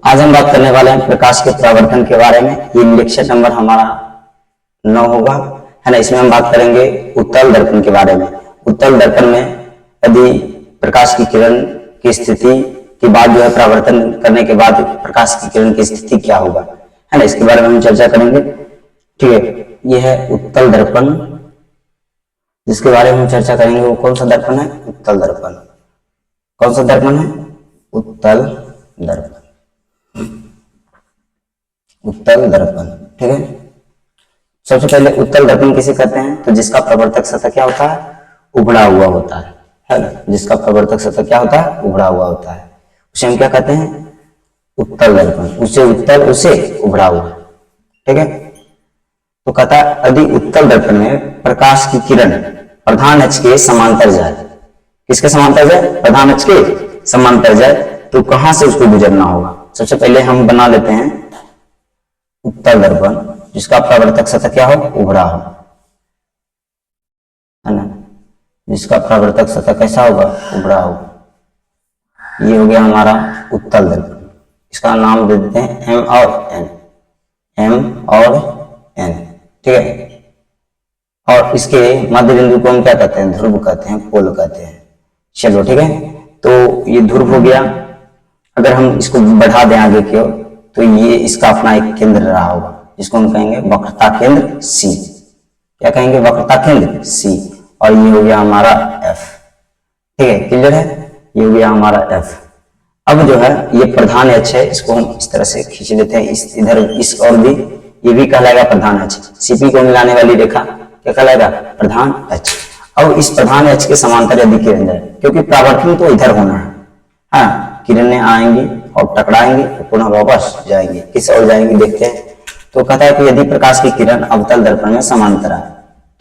आज हम बात करने वाले हैं प्रकाश के परावर्तन के बारे में। ये लेक्चर नंबर हमारा 9 होगा, है ना। इसमें हम बात करेंगे उत्तल दर्पण के बारे में। उत्तल दर्पण में यदि प्रकाश की किरण की स्थिति के बाद जो है परावर्तन करने के बाद प्रकाश की किरण की स्थिति क्या होगा, है ना, इसके बारे में हम चर्चा करेंगे। ठीक है, यह है उत्तल दर्पण जिसके बारे में हम चर्चा करेंगे। वो कौन सा दर्पण है? उत्तल दर्पण। कौन सा दर्पण है? उत्तल दर्पण। उत्तल दर्पण, ठीक है। सबसे पहले उत्तल दर्पण किसे कहते हैं? तो जिसका प्रवर्तक सतह क्या होता है? उभड़ा हुआ होता है ना। जिसका प्रवर्तक सतह क्या होता है? उभड़ा हुआ होता है, उसे हम क्या कहते हैं? उत्तल दर्पण। उसे उत्तल, उसे उभड़ा हुआ, ठीक है। तो कहता है यदि उत्तल दर्पण में प्रकाश की किरण प्रधान अक्ष के समांतर जाए, किसके समांतर जाए? प्रधान अक्ष के समांतर जाए, तो कहां से उसको गुजरना होगा? सबसे पहले हम बना लेते हैं उत्तल दर्पण जिसका प्रवर्तक सतह क्या हो? उभड़ा हो, है ना। जिसका प्रवर्तक सतह कैसा होगा? उभड़ा हो। ये हो गया हमारा उत्तल दर्पण। इसका नाम दे देते हैं एम और एन। एम और एन, ठीक है। और इसके मध्य बिंदु को हम क्या कहते हैं? ध्रुव कहते हैं, पोल कहते हैं। चलो, ठीक है। तो ये ध्रुव हो गया। अगर हम इसको बढ़ा दें आगे की ओर, तो ये इसका अपना एक केंद्र रहा होगा जिसको हम कहेंगे वक्रता केंद्र सी। क्या कहेंगे? वक्रता केंद्र सी। और ये हो गया हमारा एफ, ठीक है। क्लियर है? ये हो गया हमारा एफ। अब जो है ये प्रधान अक्ष है, इसको हम इस तरह से खींच लेते हैं, इस इधर इस और भी, ये भी कहलाएगा प्रधान अक्ष। सीपी को मिलाने वाली रेखा क्या कहलाएगा? प्रधान अक्ष। अब इस प्रधान अक्ष के समांतर यदि किरण जाए, क्योंकि परावर्तन तो इधर होना है, हाँ, किरणें आएंगी और टकराएंगी तो पुनः वापस जाएंगी। किस ओर जाएंगी देखते हैं। तो कहता है कि यदि प्रकाश की किरण अवतल दर्पण में समांतर आए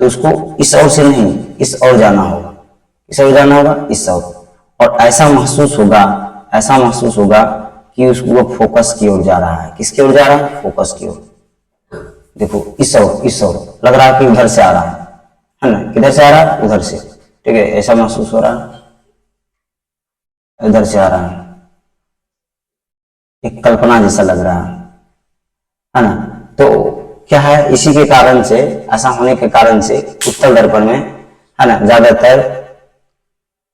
तो उसको इस ओर से नहीं, इस ओर जाना होगा। इस ओर जाना होगा, इस ओर। और ऐसा महसूस होगा, ऐसा महसूस होगा कि उसको वो फोकस की ओर जा रहा है। किसकी ओर जा रहा है? फोकस की ओर। देखो, इस ओर, इस ओर लग रहा है कि उधर से आ रहा है ना। किधर से आ रहा है? उधर से, ठीक है। ऐसा महसूस हो रहा है, इधर से आ रहा है, एक कल्पना जैसा लग रहा है ना। तो क्या है, इसी के कारण से, ऐसा होने के कारण से उत्तल दर्पण में, है ना, ज्यादातर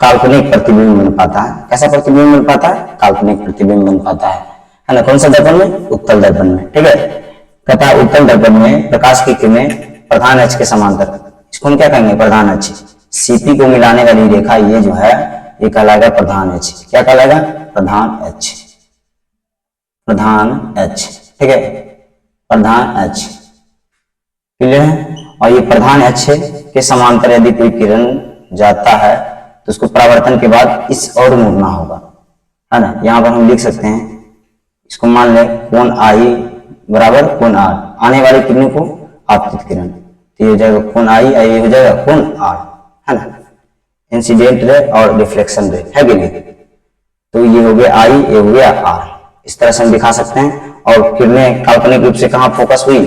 काल्पनिक प्रतिबिंब बन पाता है। कैसा प्रतिबिंब बन पाता है? काल्पनिक प्रतिबिंब बन पाता है ना। कौन सा दर्पण में? उत्तल दर्पण में, ठीक है। कहता है उत्तल दर्पण में प्रकाश की किरणें प्रधान अक्ष के समांतर, इसको हम क्या कहेंगे? प्रधान अक्ष। सीपी को मिलाने वाली रेखा ये जो है ये कहलाएगा प्रधान अक्ष। क्या कहलाएगा? प्रधान अक्ष। प्रधान अक्ष, ठीक है। प्रधान अक्ष, क्लियर है। और ये प्रधान अक्ष के समांतर यदि कोई किरण जाता है तो उसको परावर्तन के बाद इस ओर मुड़ना होगा, है ना। यहां पर हम लिख सकते हैं, इसको मान ले कोण आई बराबर कोण आर, आने वाली किरणों को आपतित किरण, तो ये हो जाएगा कोण आई, ये हो जाएगा कोण आर, है ना। इंसिडेंट रे और रिफ्लेक्शन रे, है कि नहीं। तो ये हो गया आई, ये हो गया आर। इस तरह से हम दिखा सकते हैं। और किरणें काल्पनिक रूप से कहां फोकस हुई?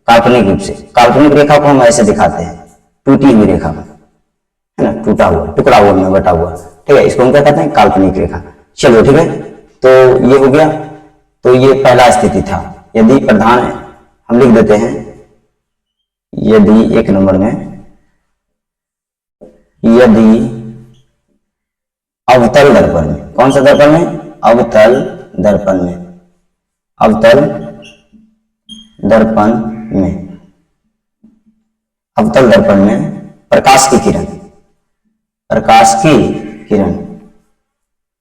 काल्पनिक रूप से, काल्पनिक रेखा को हम ऐसे दिखाते हैं, टूटी हुई रेखा में, है ना, टूटा हुआ, टुकड़ा हुआ में बटा हुआ, ठीक है। इसको हम क्या कहते हैं? काल्पनिक रेखा। चलो, ठीक है। तो ये हो गया। तो ये पहला स्थिति था। यदि प्रधान, हम लिख देते हैं, यदि एक नंबर में, यदि अवतल दर्पण में, कौन सा दर्पण में? अवतल दर्पण में, अवतल दर्पण में, अवतल दर्पण में प्रकाश की किरण, प्रकाश की किरण,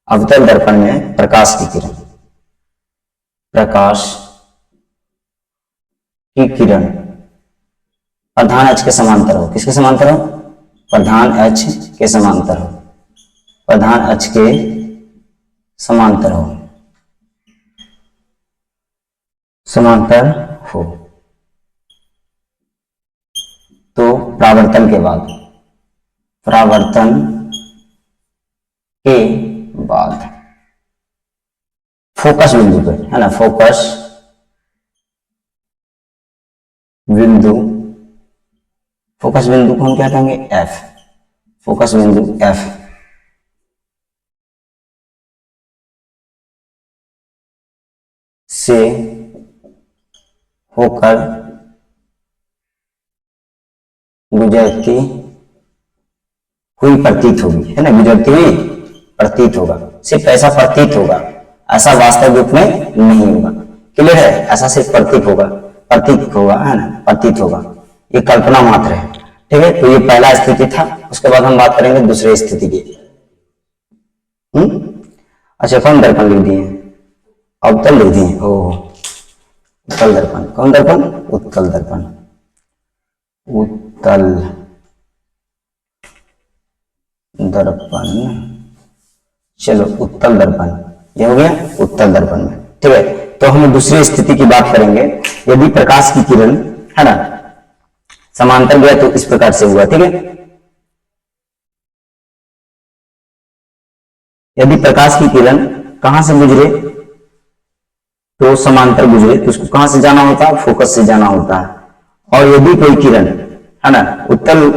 अवतल दर्पण में प्रकाश की किरण, प्रकाश की किरण प्रधान अक्ष के समांतर हो। किसके समांतर हो? प्रधान अक्ष के समांतर हो, प्रधान अक्ष के समांतर हो, समांतर हो। तो परावर्तन के बाद, परावर्तन के बाद फोकस बिंदु पे, है ना, फोकस बिंदु, फोकस बिंदु को हम क्या कहेंगे? एफ। फोकस बिंदु एफ, से होकर गुजरती हुई प्रतीत होगी, है ना, गुजरती हुई प्रतीत होगा, सिर्फ ऐसा प्रतीत होगा, ऐसा वास्तविक रूप में नहीं होगा। क्लियर है, ऐसा सिर्फ प्रतीत होगा, प्रतीत होगा, है ना, प्रतीत होगा, ये कल्पना मात्र है। ठीक है, तो ये पहला स्थिति था। उसके बाद हम बात करेंगे दूसरे स्थिति की। अच्छा, कौन दर्पण लिख दिए, अवतल लिख दिए, ओह, उत्तल दर्पण। कौन दर्पण, उत्तल दर्पण, उत्तल दर्पण। चलो, उत्तल दर्पण, ये हो गया उत्तल दर्पण में। ठीक है, तो हम दूसरी स्थिति की बात करेंगे। यदि प्रकाश की किरण, है ना, समांतर गया तो इस प्रकार से हुआ। ठीक है, यदि प्रकाश की किरण कहां से गुजरे, तो समांतर गुजरे, तो उसको कहां से जाना होता है, फोकस से जाना होता है। और यदि कोई किरण, है ना, उत्तल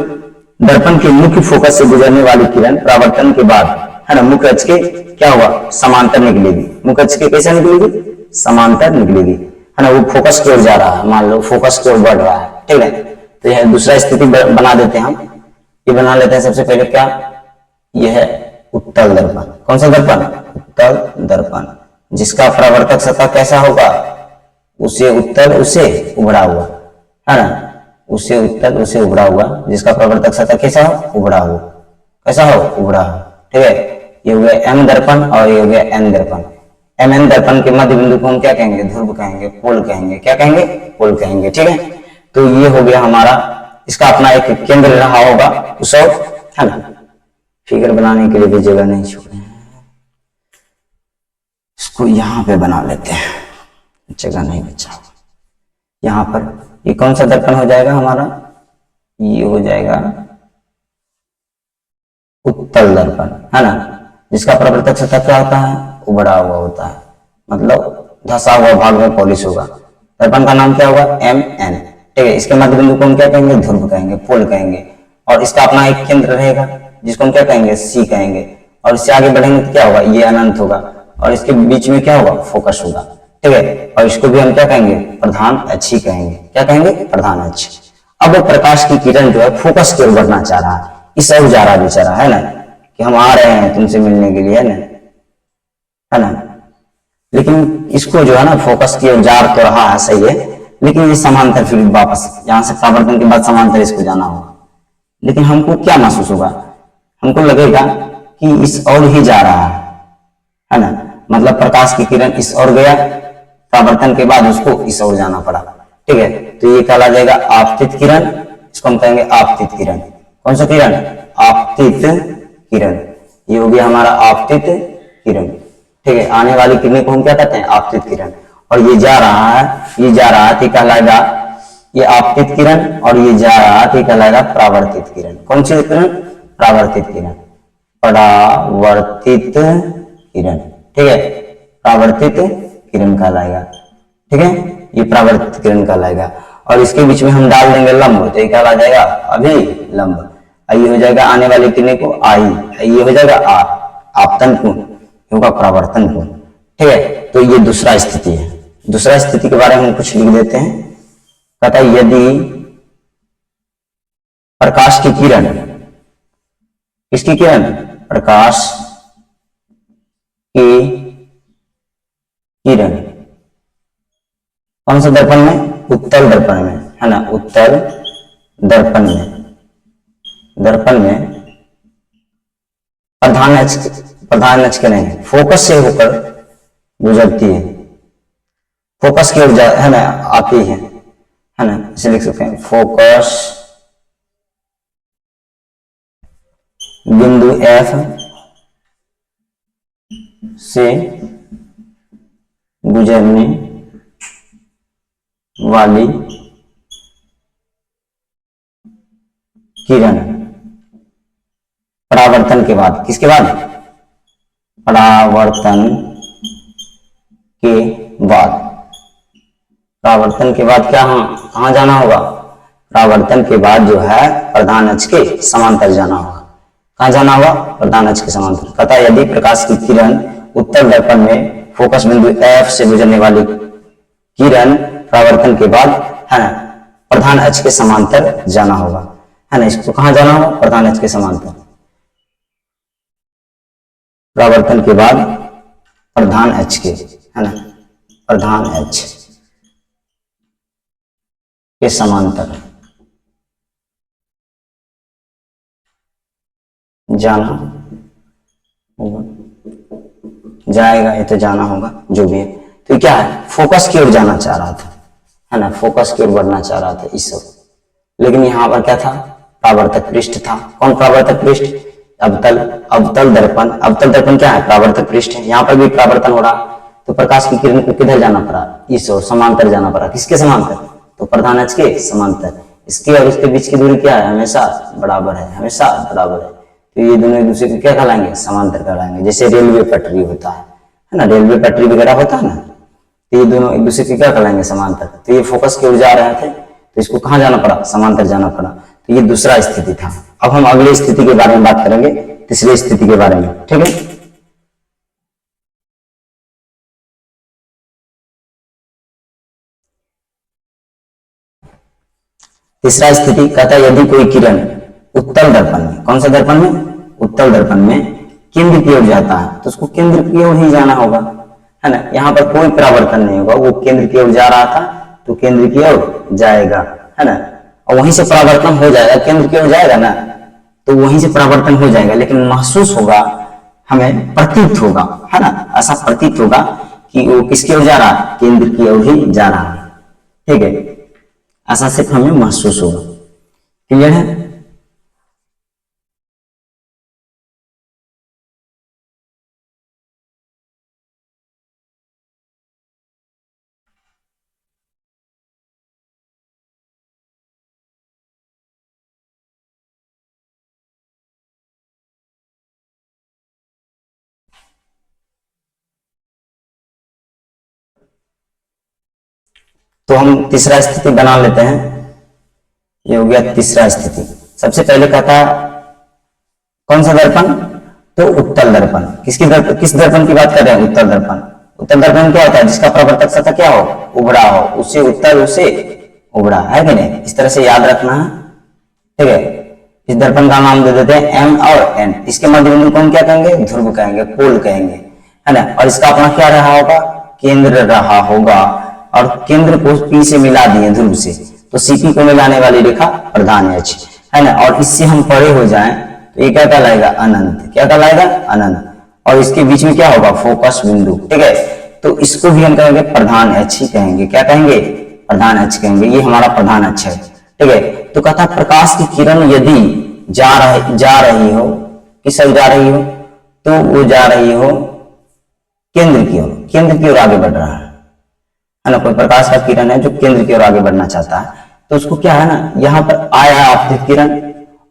दर्पण के मुख्य फोकस से गुजरने वाली किरण परावर्तन के बाद, है ना, मुख्य अक्ष के क्या होगा, समांतर निकलेगी। मुख्य अक्ष के कैसे निकलेगी, समांतर निकलेगी, है ना, वो फोकस की ओर जा रहा है, मान लो फोकस की ओर बढ़ रहा है। ठीक है, तो यह दूसरा स्थिति बना देते हैं हम। ये बना लेते हैं सबसे पहले क्या, यह है उत्तल दर्पण। कौन सा दर्पण, उत्तल दर्पण, जिसका परावर्तक सतह कैसा होगा, उसे उत्तल उसे उभड़ा हुआ, है ना, उसे उत्तल उसे उभड़ा हुआ, जिसका प्रवर्तक सतह कैसा हो, उभड़ा हो, कैसा हो, उभड़ा हो। ठीक है, ये हो गया एम दर्पण और ये हो गया एन दर्पण। एम एन दर्पण के मध्य बिंदु को हम क्या कहेंगे, ध्रुव कहेंगे, पोल कहेंगे, क्या कहेंगे, पोल कहेंगे। ठीक है, तो ये हो गया हमारा, इसका अपना एक केंद्र रहा होगा उस ओर, है ना। फिगर बनाने के लिए भी जगह नहीं छोड़े हैं, इसको यहां पे बना लेते हैं, जगह नहीं बचा। यहां पर ये कौन सा दर्पण हो जाएगा हमारा, ये हो जाएगा उत्तल दर्पण, है ना, जिसका प्रवर्तक सतह क्या होता है, उभड़ा हुआ होता है, मतलब धसा हुआ भाग में पॉलिश होगा। दर्पण का नाम क्या होगा, एम एन। ठीक है, इसके मध्य बिंदु को हम क्या कहेंगे, ध्रुव कहेंगे, पोल कहेंगे। और इसका अपना एक केंद्र रहेगा जिसको हम क्या कहेंगे, सी कहेंगे। और इससे आगे बढ़ेंगे तो क्या होगा, ये अनंत होगा। और इसके बीच में क्या होगा, फोकस होगा। ठीक है, और इसको भी हम क्या कहेंगे, प्रधान अक्ष ही कहेंगे। क्या कहेंगे, प्रधान अक्ष। अब वो प्रकाश की किरण जो है फोकस की ओर बढ़ना चाह रहा है, इस ओर जा रहा बेचारा, है ना, कि हम आ रहे हैं तुमसे मिलने के लिए, है ना। लेकिन इसको जो है ना फोकस की ओर जा तो रहा है, सही है, लेकिन ये समांतर फिर वापस यहाँ से परावर्तन के बाद समांतर इसको जाना होगा। लेकिन हमको क्या महसूस होगा, हमको लगेगा कि इस ओर ही जा रहा है ना, मतलब प्रकाश की किरण इस ओर गया, परावर्तन के बाद उसको इस ओर जाना पड़ा। ठीक है, तो ये कहला जाएगा आपतित किरण, इसको हम कहेंगे आपतित किरण। कौन सा किरण, आपतित किरण, ये हो गया हमारा आपतित किरण। ठीक है, आने वाली किरण को हम क्या कहते हैं, आपतित किरण। और ये जा रहा है, ये जा रहा है, कहलाएगा ये आपतित किरण, और ये जा रहा है, कहलाएगा परावर्तित किरण। कौन सी किरण, परावर्तित किरण, परावर्तित किरण। ठीक है, परावर्तित किरण कहलाएगा। ठीक है, ये परावर्तित किरण कहलाएगा। और इसके बीच में हम डाल देंगे लंब, तो ये कहला जाएगा अभिलंब। ये हो जाएगा आने वाली किरण को आई, ये हो जाएगा आपतन कोण, होगा परावर्तन कोण। ठीक है, तो ये दूसरा स्थिति है। दूसरा स्थिति के बारे में हम कुछ लिख देते हैं। कहता है यदि प्रकाश की किरण, किसकी किरण, प्रकाश की किरण कौन सा दर्पण में, उत्तल दर्पण में, है ना, उत्तल दर्पण में, दर्पण में प्रधान अक्ष के नहीं, फोकस से होकर गुजरती है, फोकस की ओर है ना, आती है ना, इसे लिख सकते हैं फोकस बिंदु एफ से गुजरने वाली किरण परावर्तन के बाद, किसके बाद, परावर्तन के बाद, परावर्तन के बाद क्या, कहां जाना होगा, परावर्तन के बाद जो है प्रधान अक्ष के समांतर जाना होगा। कहां जाना होगा, प्रधान अक्ष के समांतर। कहता है यदि प्रकाश की किरण उत्तल दर्पण में फोकस बिंदु एफ से गुजरने वाली किरण परावर्तन के बाद, है ना, प्रधान अक्ष के समांतर जाना होगा, है ना। इसको कहां जाना होगा? प्रधान अक्ष के समांतर। परावर्तन के बाद प्रधान अक्ष के, है ना, प्रधान अक्ष के समांतर जाना होगा, जाएगा, ये तो जाना होगा, जो भी है। तो क्या है, फोकस की ओर जाना चाह रहा था, है ना, फोकस की ओर बढ़ना चाह रहा था इस ओर। लेकिन यहां पर क्या था? परावर्तक पृष्ठ था। कौन परावर्तक पृष्ठ? अवतल, अवतल दर्पण। अवतल दर्पण क्या है? परावर्तक पृष्ठ है। यहाँ पर भी परावर्तन हो रहा, तो प्रकाश की किरण को किधर जाना पड़ा? इस ओर, समांतर जाना पड़ा। किसके समांतर? तो प्रधान अक्ष के समांतर। इसके और इसके बीच की दूरी क्या है? हमेशा बराबर है, हमेशा बराबर है। तो ये दोनों एक दूसरे को क्या कहलाएंगे? समांतर कहलाएंगे। जैसे रेलवे पटरी होता है ना, रेलवे पटरी वगैरह होता है ना, तो ये दोनों एक दूसरे के क्या कहलाएंगे? समांतर। तो ये फोकस की ओर जा रहे थे, तो इसको कहां जाना पड़ा? समांतर जाना पड़ा। तो ये दूसरा स्थिति था। अब हम अगली स्थिति के बारे में बात करेंगे, तीसरी स्थिति के बारे में, ठीक है। तीसरा स्थिति कहता है यदि कोई किरण उत्तल दर्पण में, कौन सा दर्पण में? उत्तल दर्पण में केंद्र की ओर जाता है, तो उसको केंद्र की ओर ही जाना होगा, है ना। यहाँ पर कोई परावर्तन नहीं होगा, वो केंद्र की ओर जा रहा था तो केंद्र की ओर जाएगा, है ना। और वहीं से परावर्तन हो जाएगा, केंद्र की ओर जाएगा ना, तो वहीं से परावर्तन हो जाएगा। लेकिन महसूस होगा, हमें प्रतीत होगा, है ना, ऐसा प्रतीत होगा कि वो किसकी ओर जा रहा है? केंद्र की ओर ही जा रहा है, ठीक है। ऐसा सिर्फ हमें महसूस होगा। क्लियर है? तो हम तीसरा स्थिति बना लेते हैं। ये हो गया तीसरा स्थिति। सबसे पहले कहता कौन सा दर्पण? तो उत्तल दर्पण। किसकी दर्पण, किस दर्पण की बात कर रहे हैं? उत्तल दर्पण। उत्तल दर्पण क्या होता है? जिसका परावर्तक सतह क्या हो? उभड़ा हो, उससे उत्तल, उससे उभड़ा, है कि नहीं? इस तरह से याद रखना है, ठीक है। इस दर्पण का नाम दे देते हैं एम और एन। इसके मध्य बिंदु को हम क्या कहेंगे? ध्रुव कहेंगे, पोल कहेंगे, है ना। और इसका अपना क्या रहा होगा? केंद्र रहा होगा। और केंद्र को पी से मिला दिए ध्रुव से, तो सीपी को मिलाने वाली रेखा प्रधान अक्ष, है ना। और इससे हम परे हो जाएं तो ये क्या कहलाएगा? अनंत। क्या कहलाएगा? अनंत। और इसके बीच में क्या होगा? फोकस बिंदु, ठीक है। तो इसको भी हम कहेंगे प्रधान अक्ष ही कहेंगे। क्या कहेंगे? प्रधान अक्ष कहेंगे। ये हमारा प्रधान अक्ष है, ठीक है। तो कहता प्रकाश की किरण यदि जा रही हो, किस ओर जा रही हो? तो वो जा रही हो केंद्र की ओर, केंद्र की ओर आगे बढ़ रहा है ना। कोई प्रकाश का किरण है जो केंद्र की ओर आगे बढ़ना चाहता है, तो उसको क्या है ना, यहाँ पर आया आपतित किरण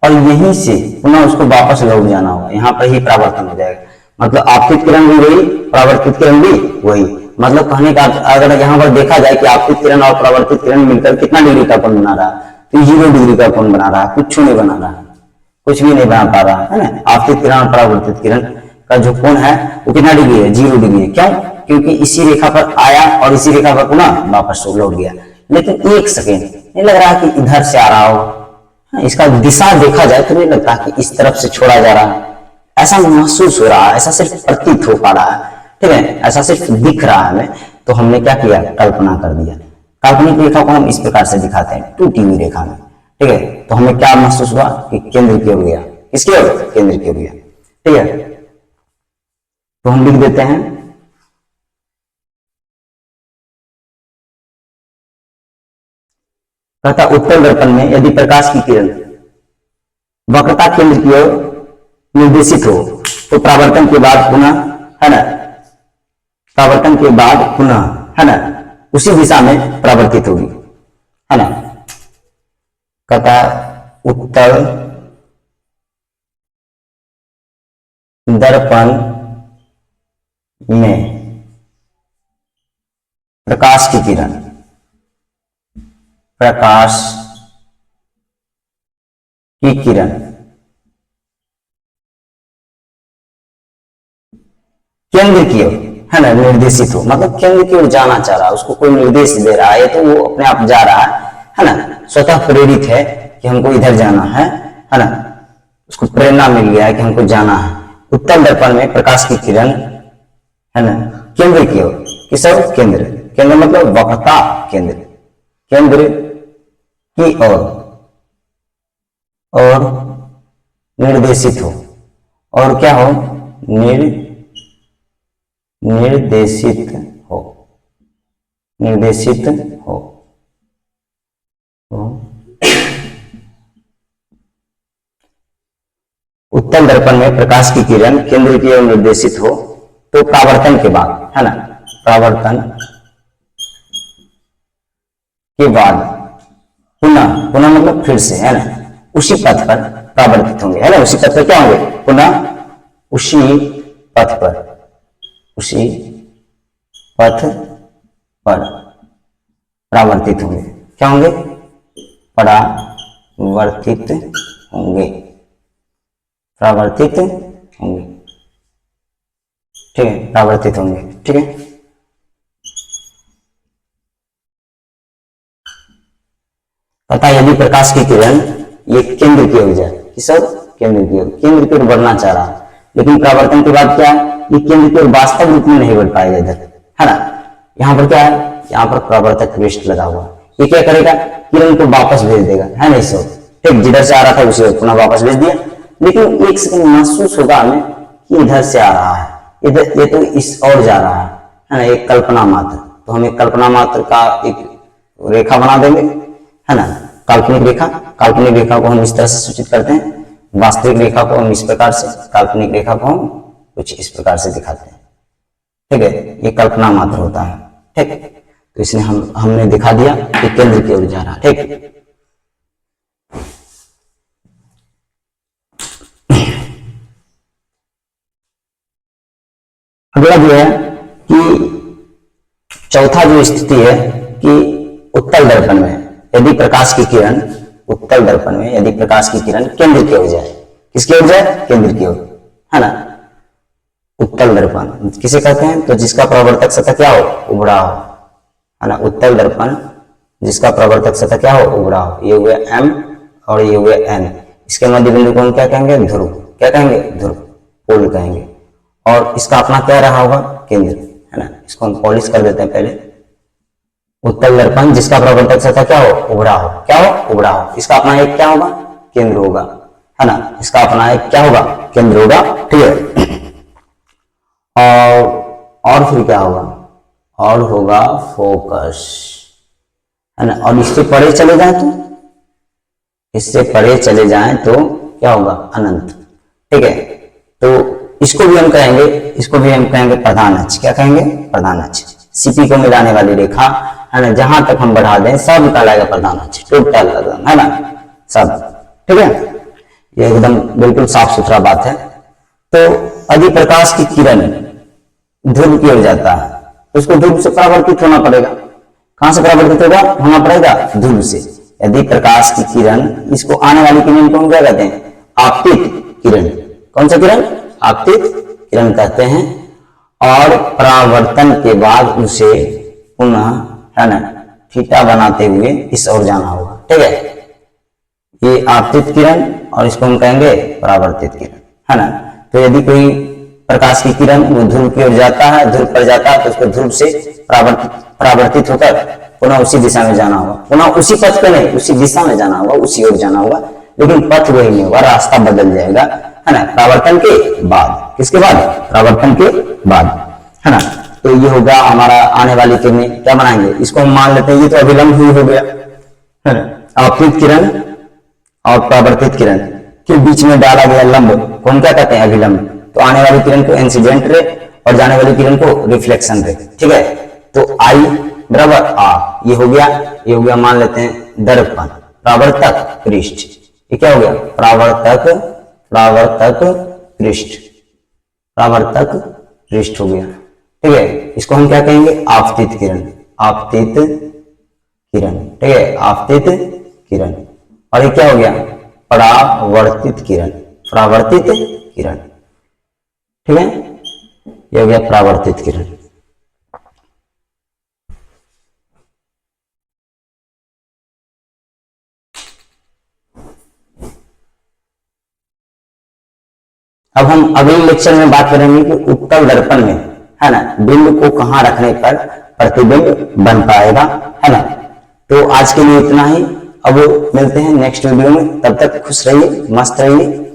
और यहीं से पुनः उसको वापस लौट जाना होगा। यहाँ पर ही परावर्तन हो जाएगा। मतलब आपतित किरण भी वही, परावर्तित किरण भी वही। मतलब कहने का अगर यहाँ पर देखा जाए कि आपतित किरण और परावर्तित किरण मिलकर कितना डिग्री का कोण बना रहा है, तो 0 डिग्री का कोण बना रहा है, कुछ नहीं बना रहा है, कुछ भी नहीं बना पा रहा है ना। आपतित किरण और परावर्तित किरण का जो कोण है वो कितना डिग्री है? 0 डिग्री है। क्यों? क्योंकि इसी रेखा पर आया और इसी रेखा पर पुनः वापस लौट गया। लेकिन एक सेकेंड नहीं लग रहा कि इधर से आ रहा हो, इसका दिशा देखा जाए तो नहीं लगता कि इस तरफ से छोड़ा जा रहा है। ऐसा महसूस हो रहा है, ऐसा सिर्फ प्रतीत हो पा रहा है, ठीक है, ऐसा सिर्फ दिख रहा है हमें। तो हमने क्या किया? कल्पना कर दिया। काल्पनिक रेखा को हम इस प्रकार से दिखाते हैं, टूटी हुई रेखा में, ठीक है। तो हमें क्या महसूस हुआ कि केंद्र की ओर गया। किसकी ओर? केंद्र की ओर गया, ठीक है। तो हम लिख देते हैं कहता उत्तल दर्पण में यदि प्रकाश की किरण वक्रता केंद्र की ओर निर्देशित हो तो परावर्तन के बाद पुनः, है ना, परावर्तन के बाद पुनः, है ना, उसी दिशा में परावर्तित होगी, है ना। कहता उत्तल दर्पण में प्रकाश की किरण, प्रकाश की किरण केंद्र की ओर, है ना, निर्देशित हो, मतलब केंद्र की ओर जाना चाह रहा है, उसको कोई निर्देश दे रहा है तो वो अपने आप जा रहा है ना, स्वतः प्रेरित है कि हमको इधर जाना है ना, उसको प्रेरणा मिल गया है कि हमको जाना है। उत्तल दर्पण में प्रकाश की किरण, है ना, केंद्र की ओर, किस ओर? केंद्र, केंद्र मतलब वक्रता केंद्र, केंद्र की ओर और निर्देशित हो, और क्या हो? निर्देशित हो, निर्देशित हो, तो उत्तल दर्पण में प्रकाश की किरण केंद्र की ओर निर्देशित हो तो परावर्तन के बाद, है ना, परावर्तन के बाद पुनः, पुनः मतलब फिर से, है ना, उसी पथ पर परावर्तित होंगे, है ना, उसी पथ पर क्या होंगे? पुनः उसी पथ पर, उसी पथ पर परावर्तित होंगे। क्या होंगे? परावर्तित होंगे, परावर्तित होंगे, ठीक है, परावर्तित होंगे, ठीक है। पता यदि प्रकाश की किरण ये केंद्र की ओर जाए, किस ओर? केंद्र की ओर, केंद्र की ओर बढ़ना चाह रहा है, लेकिन परावर्तन के बाद क्या है? ये केंद्र की ओर वास्तव रूप में नहीं बढ़ पाएगा इधर, है ना। यहाँ पर क्या है? यहाँ पर परावर्तक पृष्ठ लगा हुआ, ये क्या करेगा? किरण को वापस भेज देगा, है ना, इस ओर, ठीक, जिधर से आ रहा था उसी ओर पुनः वापस भेज दिया। लेकिन एक सेकंड महसूस होगा हमें कि इधर से आ रहा है, इधर, ये तो इस ओर जा रहा है ना, एक कल्पना मात्र। तो हम एक कल्पना मात्र का एक रेखा बना देंगे, है ना, काल्पनिक रेखा। काल्पनिक रेखा को हम इस तरह से सूचित करते हैं, वास्तविक रेखा को हम इस प्रकार से, काल्पनिक रेखा को हम कुछ इस प्रकार से दिखाते हैं, ठीक है। ये कल्पना मात्र होता है, ठीक। तो इसने हमने दिखा दिया कि केंद्र की ओर जा रहा है, ठीक। अगला जो है कि चौथा जो स्थिति है कि उत्तल दर्पण में यदि प्रकाश की किरण, उत्तल दर्पण में यदि प्रकाश की किरण केंद्र की ओर जाए, किसकी ओर जाए? केंद्र की ओर, है ना। उत्तल दर्पण किसे कहते हैं? तो जिसका परावर्तक सतह क्या हो? उभड़ा हो, है ना। उत्तल दर्पण जिसका परावर्तक सतह क्या हो? उभड़ा हो। ये हुए M और ये हुए N, इसके मध्य बिंदु को हम क्या कहेंगे? ध्रुव, क्या कहेंगे? ध्रुव, पोल कहेंगे। और इसका अपना क्या रहा होगा? केंद्र, है ना। इसको हम पॉलिश कर देते हैं पहले। उत्तल दर्पण जिसका परावर्तक सतह क्या हो? उभड़ा हो, क्या हो? उभड़ा हो। इसका अपना एक क्या होगा? केंद्र होगा, है ना। इसका अपना एक क्या होगा? केंद्र होगा, ठीक है। और फिर क्या होगा? और होगा फोकस, है ना। और इससे परे चले जाए तो, इससे परे चले जाएं तो क्या होगा? अनंत, ठीक है। तो इसको भी हम कहेंगे, इसको भी हम कहेंगे प्रधान अक्ष, क्या कहेंगे? प्रधान अक्ष। सीपी को मिलाने वाली रेखा, है ना, जहां तक हम बढ़ा दें सब कहलाएगा प्रधान अक्ष, टोटल एकदम, है ना, सब, ठीक है। ये एकदम बिल्कुल साफ सुथरा बात है। तो यदि प्रकाश की किरण ध्रुव की ओर जाता है, उसको ध्रुव से परावर्तित होना पड़ेगा। कहां से परावर्तित होना पड़ेगा? ध्रुव से। यदि प्रकाश की किरण, इसको आने वाली किरण को हम क्या कहते हैं? आपतित किरण। कौन सा किरण? आपतित किरण कहते हैं। और परावर्तन के बाद उसे पुनः, है ना, थीटा बनाते हुए इस ओर जाना होगा, ठीक है। ये आपतित किरण और इसको हम कहेंगे परावर्तित किरण, है ना। तो यदि कोई प्रकाश की किरण वो ध्रुव की ओर जाता है, ध्रुव पर जाता है, तो उसको ध्रुव से परावर्तित होकर पुनः उसी दिशा में जाना होगा, पुनः उसी पथ पे नहीं, उसी दिशा में जाना होगा, उसी ओर जाना होगा, लेकिन पथ वही नहीं होगा, रास्ता बदल जाएगा, है ना, परावर्तन के बाद। किसके बाद? परावर्तन के बाद, है ना। तो ये होगा हमारा आने वाली किरणें, क्या बनाएंगे? इसको हम मान लेते हैं ये तो अभिलंब हुई हो गया, है ना। आपतित किरण और परावर्तित किरण के बीच में डाला गया लंब कौन क्या कहते हैं? अभिलंब। तो आने वाली किरण को इंसिडेंट रे और जाने वाली किरण को रिफ्लेक्शन रे, ठीक है। तो आई बराबर आर, ये हो गया मान लेते हैं दर्पण, परावर्तक पृष्ठ, ये क्या हो गया? परावर्तक पृष्ठ हो गया, ठीक है। इसको हम क्या कहेंगे? आपतित किरण, आपतित किरण, ठीक है, आपतित किरण। और ये क्या हो गया? परावर्तित किरण, परावर्तित किरण, ठीक है, ये हो गया परावर्तित किरण। अब हम अगले लेक्चर में बात करेंगे कि उत्तल दर्पण में, है ना, बिंब को कहां रखने पर प्रतिबिंब बन पाएगा, है ना। तो आज के लिए इतना ही। अब मिलते हैं नेक्स्ट वीडियो में, तब तक खुश रहिए, मस्त रहिए।